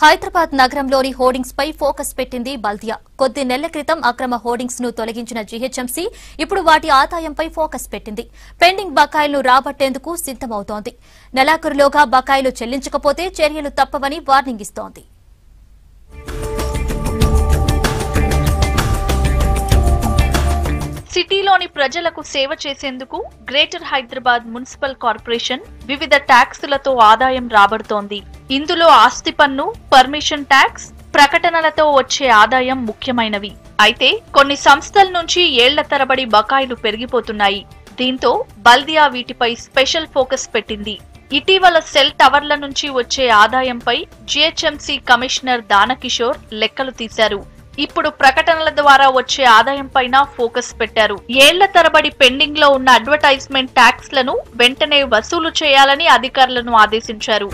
హైదరాబాద్ నగరంలోని హోర్డింగ్స్ పై ఫోకస్ పెట్టింది బల్దియా. కొద్ది నెలల క్రితం అక్రమ హోర్డింగ్స్ ను తొలగించిన జీహెచ్ఎంసీ ఇప్పుడు వాటి ఆదాయంపై ఫోకస్ పెట్టింది. పెండింగ్ బకాయిలను రాబట్టేందుకు సిద్దమవుతోంది. నెలాఖరులోగా బకాయిలు చెల్లించకపోతే చర్యలు తప్పవని వార్నింగ్ ఇస్తోంది. సిటీలోని ప్రజలకు సేవ చేసేందుకు గ్రేటర్ హైదరాబాద్ మున్సిపల్ కార్పొరేషన్ వివిధ ట్యాక్సులతో ఆదాయం రాబడుతోంది. ఇందులో ఆస్తి పన్ను, పర్మిషన్ ట్యాక్స్, ప్రకటనలతో వచ్చే ఆదాయం ముఖ్యమైనవి. అయితే కొన్ని సంస్థల నుంచి ఏళ్ల తరబడి బకాయిలు పెరిగిపోతున్నాయి. దీంతో బల్దియా వీటిపై స్పెషల్ ఫోకస్ పెట్టింది. ఇటీవల సెల్ టవర్ల నుంచి వచ్చే ఆదాయంపై జీహెచ్ఎంసీ కమిషనర్ దానకిషోర్ లెక్కలు తీశారు. ఇప్పుడు ప్రకటనల ద్వారా వచ్చే ఆదాయం పైన ఫోకస్ పెట్టారు. ఏళ్ల తరబడి పెండింగ్ లో ఉన్న అడ్వర్టైజ్మెంట్ ట్యాక్స్ లను వెంటనే వసూలు చేయాలని అధికారులను ఆదేశించారు.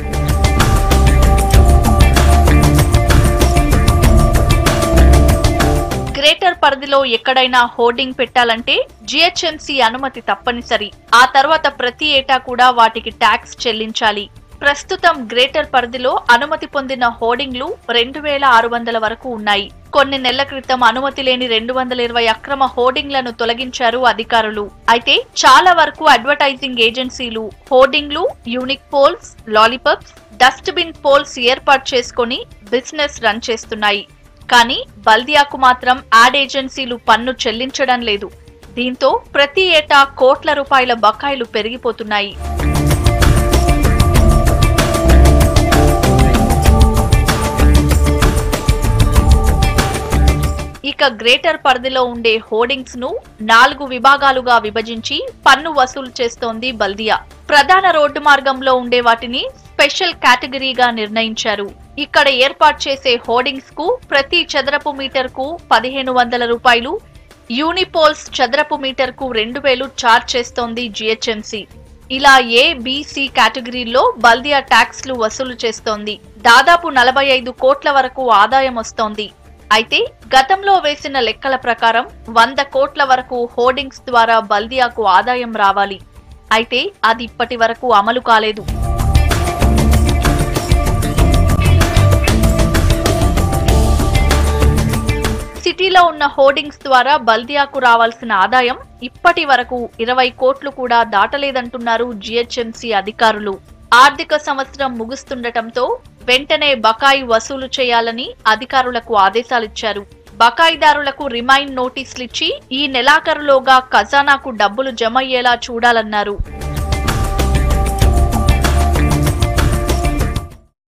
గ్రేటర్ పరిధిలో ఎక్కడైనా హోర్డింగ్ పెట్టాలంటే జీహెచ్ఎంసీ అనుమతి తప్పనిసరి. ఆ తర్వాత ప్రతి ఏటా కూడా వాటికి ట్యాక్స్ చెల్లించాలి. ప్రస్తుతం గ్రేటర్ పరిధిలో అనుమతి పొందిన హోర్డింగ్లు 2600 వరకు ఉన్నాయి. కొన్ని నెలల క్రితం అనుమతి లేని 220 అక్రమ హోర్డింగ్లను తొలగించారు అధికారులు. అయితే చాలా వరకు అడ్వర్టైజింగ్ ఏజెన్సీలు హోర్డింగ్లు, unique poles, lollipops, dustbin poles ఏర్పాటు చేసుకుని బిజినెస్ రన్ చేస్తున్నాయి. కానీ బల్దియాకు మాత్రం యాడ్ ఏజెన్సీలు పన్ను చెల్లించడం లేదు. దీంతో ప్రతి ఏటా కోట్ల రూపాయల బకాయిలు పెరిగిపోతున్నాయి. ఇక గ్రేటర్ పరిధిలో ఉండే హోర్డింగ్స్ ను 4 విభాగాలుగా విభజించి పన్ను వసూలు చేస్తోంది బల్దియా. ప్రధాన రోడ్డు మార్గంలో ఉండే వాటిని స్పెషల్ కేటగిరీగా నిర్ణయించారు. ఇక్కడ ఏర్పాటు చేసే హోర్డింగ్స్ కు ప్రతి చదరపు మీటర్ కు 1500 రూపాయలు, యూనిపోల్స్ చదరపు మీటర్ కు 2000 ఛార్జ్ చేస్తోంది జీహెచ్ఎంసీ. ఇలా ఏ, బి, సి కేటగిరీల్లో బల్దియా ట్యాక్స్లు వసూలు చేస్తోంది. దాదాపు 45 కోట్ల వరకు ఆదాయం వస్తోంది. అయితే గతంలో వేసిన లెక్కల ప్రకారం 100 కోట్ల వరకు హోర్డింగ్స్ ద్వారా బల్దియాకు ఆదాయం రావాలి. అయితే అది ఇప్పటి వరకు అమలు కాలేదు. సిటీలో ఉన్న హోర్డింగ్స్ ద్వారా బల్దియాకు రావాల్సిన ఆదాయం ఇప్పటి వరకు 20 కోట్లు కూడా దాటలేదంటున్నారు జీహెచ్ఎంసీ అధికారులు. ఆర్థిక సంవత్సరం ముగుస్తుండటంతో వెంటనే బకాయి వసూలు చేయాలని అధికారులకు ఆదేశాలిచ్చారు. బకాయిదారులకు రిమైండ్ నోటీసులిచ్చి ఈ నెలాఖరులోగా ఖజానాకు డబ్బులు జమ అయ్యేలా చూడాలన్నారు.